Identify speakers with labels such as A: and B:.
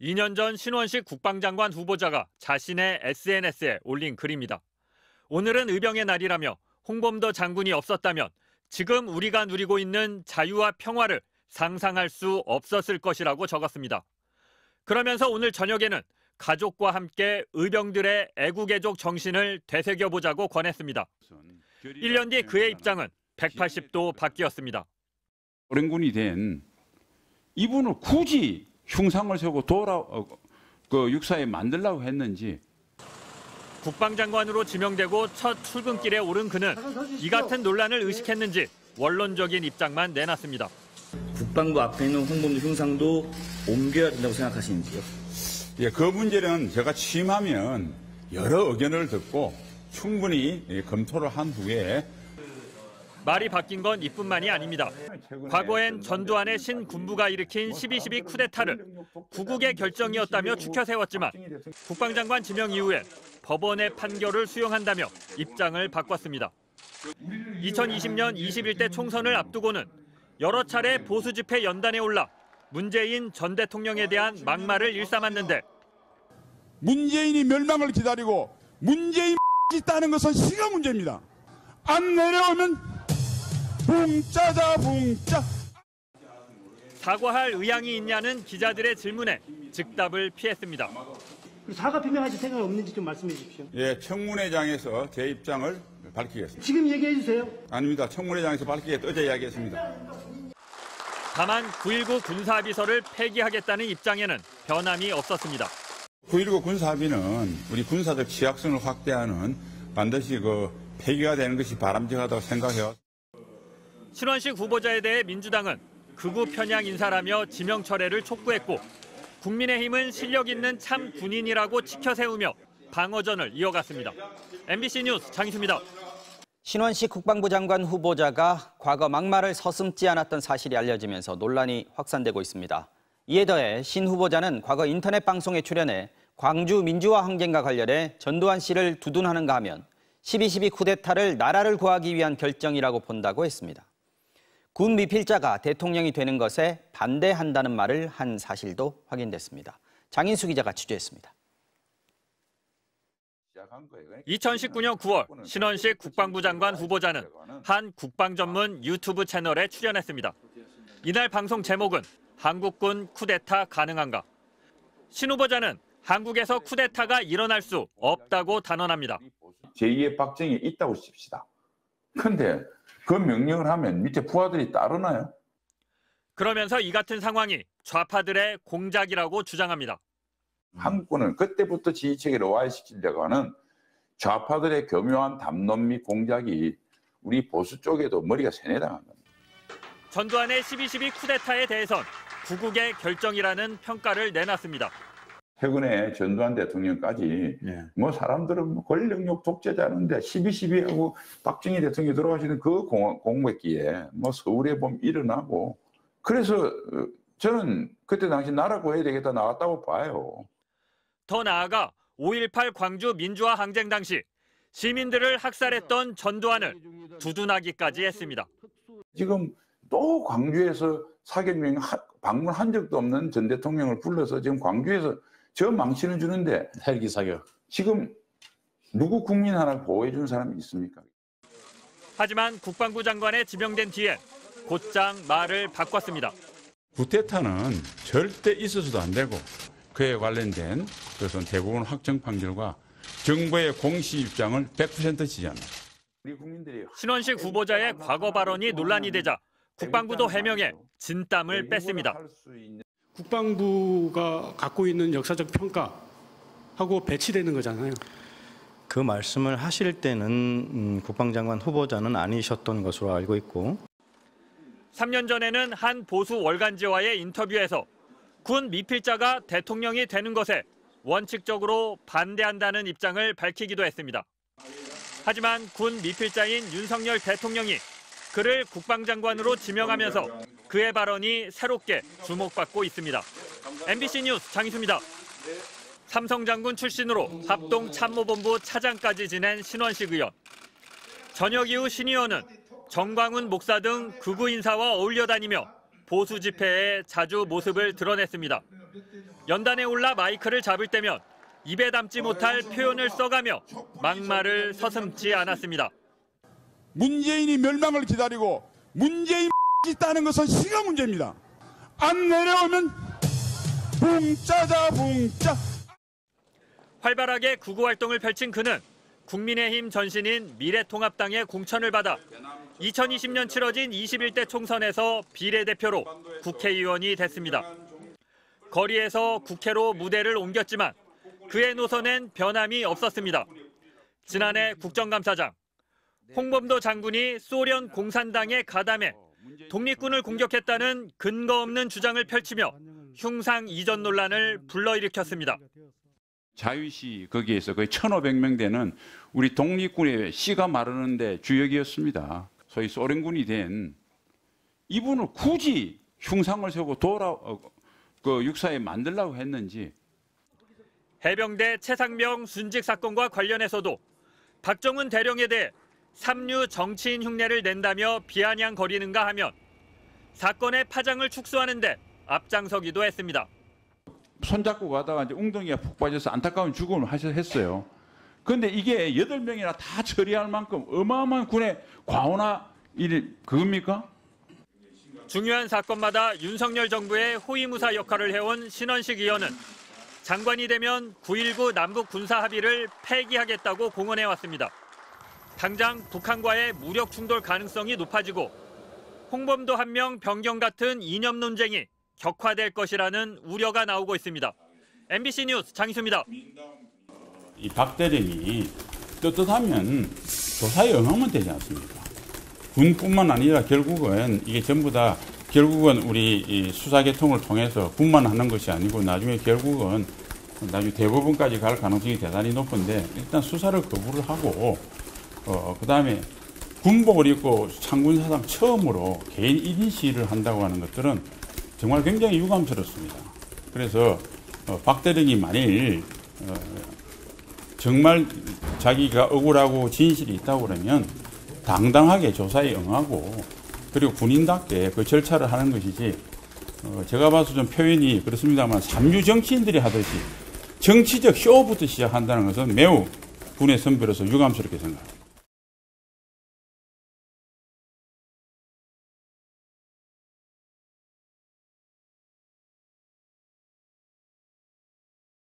A: 2년 전 신원식 국방장관 후보자가 자신의 SNS에 올린 글입니다. 오늘은 의병의 날이라며 홍범도 장군이 없었다면 지금 우리가 누리고 있는 자유와 평화를 상상할 수 없었을 것이라고 적었습니다. 그러면서 오늘 저녁에는 가족과 함께 의병들의 애국애족 정신을 되새겨보자고 권했습니다. 1년 뒤 그의 입장은 180도 바뀌었습니다.
B: 어른군이 된 이분을 굳이 흉상을 세우고 육사에 만들려고 했는지.
A: 국방장관으로 지명되고 첫 출근길에 오른 그는 이 같은 논란을 의식했는지 원론적인 입장만 내놨습니다.
C: 국방부 앞에 있는 홍범도 흉상도 옮겨야 된다고 생각하시는지요?
B: 예, 그 문제는 제가 취임하면 여러 의견을 듣고 충분히 검토를 한 후에.
A: 말이 바뀐 건 이뿐만이 아닙니다. 과거엔 전두환의 신군부가 일으킨 12.12 쿠데타를 구국의 결정이었다며 추켜 세웠지만 국방장관 지명 이후에 법원의 판결을 수용한다며 입장을 바꿨습니다. 2020년 21대 총선을 앞두고는 여러 차례 보수 집회 연단에 올라 문재인 전 대통령에 대한 막말을 일삼았는데
D: 문재인이 멸망을 기다리고 문재인 있다는 것은 시가 문제입니다. 안 내려오면 붕짜자 붕짜.
A: 사과할 의향이 있냐는 기자들의 질문에 즉답을 피했습니다.
E: 사과 표명하실 생각 없는지 좀 말씀해 주십시오.
B: 예, 청문회장에서 제 입장을 밝히겠습니다.
E: 지금 얘기해 주세요.
B: 아닙니다. 청문회장에서 밝히겠다. 어제 이야기했습니다.
A: 다만 9.19 군사합의서를 폐기하겠다는 입장에는 변함이 없었습니다.
B: 9.19 군사합의는 우리 군사적 취약성을 확대하는 반드시 폐기가 되는 것이 바람직하다고 생각해요.
A: 신원식 후보자에 대해 민주당은 극우 편향 인사라며 지명 철회를 촉구했고 국민의힘은 실력 있는 참 군인이라고 치켜 세우며 방어전을 이어갔습니다. MBC 뉴스 장희수입니다.
F: 신원식 국방부 장관 후보자가 과거 막말을 서슴지 않았던 사실이 알려지면서 논란이 확산되고 있습니다. 이에 더해 신 후보자는 과거 인터넷 방송에 출연해 광주 민주화 항쟁과 관련해 전두환 씨를 두둔하는가 하면 12.12 쿠데타를 나라를 구하기 위한 결정이라고 본다고 했습니다. 군 미필자가 대통령이 되는 것에 반대한다는 말을 한 사실도 확인됐습니다. 장인수 기자가 취재했습니다.
A: 2019년 9월 신원식 국방부 장관 후보자는 한 국방 전문 유튜브 채널에 출연했습니다. 이날 방송 제목은 한국군 쿠데타 가능한가? 신 후보자는 한국에서 쿠데타가 일어날 수 없다고 단언합니다.
G: 제2의 박정희 있다고 칩시다. 그런데 그 명령을 하면 밑에 부하들이 따르나요?
A: 그러면서 이 같은 상황이 좌파들의 공작이라고 주장합니다.
G: 한국군은 그때부터 지휘체계를 와해시키려고 하는 좌파들의 교묘한 담론 및 공작이 우리 보수 쪽에도 머리가 세뇌당한 겁니다.
A: 전두환의 12.12 쿠데타에 대해선 구국의 결정이라는 평가를 내놨습니다.
G: 최근에 전두환 대통령까지 사람들은 권력욕 독재자는데 12.12하고 박정희 대통령이 돌아가시는 그 공백기에 서울에 보면 일어나고 그래서 저는 그때 당시 나라 구해야 되겠다 나왔다고 봐요.
A: 더 나아가 5.18 광주 민주화 항쟁 당시 시민들을 학살했던 전두환을 두둔하기까지 했습니다.
G: 지금 또 광주에서 사견명 방문한 적도 없는 전 대통령을 불러서 지금 광주에서 저 망신을 주는데
H: 헬기 사격.
G: 지금 누구 국민 하나 보호해 준 사람이 있습니까?
A: 하지만 국방부 장관에 지명된 뒤에 곧장 말을 바꿨습니다.
B: 쿠데타는 절대 있어서도 안 되고 그에 관련된 그것은 대부분 확정 판결과 정부의 공식 입장을 100% 지지합니다.
A: 신원식 후보자의 과거 발언이 논란이 되자 국방부도 해명해 진땀을 뺐습니다.
I: 국방부가 갖고 있는 역사적 평가하고 배치되는 거잖아요.
H: 그 말씀을 하실 때는 국방장관 후보자는 아니셨던 것으로 알고 있고
A: 3년 전에는 한 보수 월간지와의 인터뷰에서 군 미필자가 대통령이 되는 것에 원칙적으로 반대한다는 입장을 밝히기도 했습니다. 하지만 군 미필자인 윤석열 대통령이 그를 국방장관으로 지명하면서 그의 발언이 새롭게 주목받고 있습니다. MBC 뉴스 장희수입니다. 삼성장군 출신으로 합동참모본부 차장까지 지낸 신원식 의원. 저녁 이후 신 의원은 정광훈 목사 등 극우 인사와 어울려 다니며 보수 집회에 자주 모습을 드러냈습니다. 연단에 올라 마이크를 잡을 때면 입에 담지 못할 표현을 써가며 막말을 서슴지 않았습니다.
D: 문재인이 멸망을 기다리고 문재인 따는 것은 시가 문제입니다. 안 내려오면 붕짜자 붕짜.
A: 활발하게 구구 활동을 펼친 그는 국민의힘 전신인 미래통합당의 공천을 받아 2020년 치러진 21대 총선에서 비례대표로 국회의원이 됐습니다. 거리에서 국회로 무대를 옮겼지만 그의 노선엔 변함이 없었습니다. 지난해 국정감사장, 홍범도 장군이 소련 공산당에 가담해 독립군을 공격했다는 근거 없는 주장을 펼치며 흉상 이전 논란을 불러일으켰습니다.
B: 자유시 거기에서 거의 1,500명 되는 우리 독립군의 씨가 마르는데 주역이었습니다. 소위 소련군이 된 이분을 굳이 흉상을 세우고 육사에 만들려고 했는지.
A: 해병대 최상병 순직 사건과 관련해서도 박정훈 대령에 대해 삼류 정치인 흉내를 낸다며 비아냥거리는가 하면 사건의 파장을 축소하는데 앞장서기도 했습니다.
B: 손잡고 가다가 이제 웅덩이가 푹 빠져서 안타까운 죽음을 했어요. 그런데 이게 8명이나 다 처리할 만큼 어마어마한 군의 과오나 그겁니까?
A: 중요한 사건마다 윤석열 정부의 호위무사 역할을 해온 신원식 의원은 장관이 되면 9.19 남북 군사 합의를 폐기하겠다고 공언해왔습니다. 당장 북한과의 무력 충돌 가능성이 높아지고 홍범도 한 명 변경 같은 이념 논쟁이 격화될 것이라는 우려가 나오고 있습니다. MBC 뉴스 장희수입니다.
B: 이 박 대령이 떳떳하면 조사에 응하면 되지 않습니까? 군뿐만 아니라 결국은 이게 전부 다 결국은 우리 이 수사계통을 통해서 군만 하는 것이 아니고 나중에 결국은 나중에 대법원까지 갈 가능성이 대단히 높은데 일단 수사를 거부를 하고 그다음에 군복을 입고 창군사상 처음으로 개인 1인 시위를 한다고 하는 것들은 정말 굉장히 유감스럽습니다. 그래서 박 대령이 만일 정말 자기가 억울하고 진실이 있다고 그러면 당당하게 조사에 응하고 그리고 군인답게 그 절차를 하는 것이지 제가 봐서 좀 표현이 그렇습니다만 삼류 정치인들이 하듯이 정치적 쇼부터 시작한다는 것은 매우 군의 선배로서 유감스럽게 생각합니다.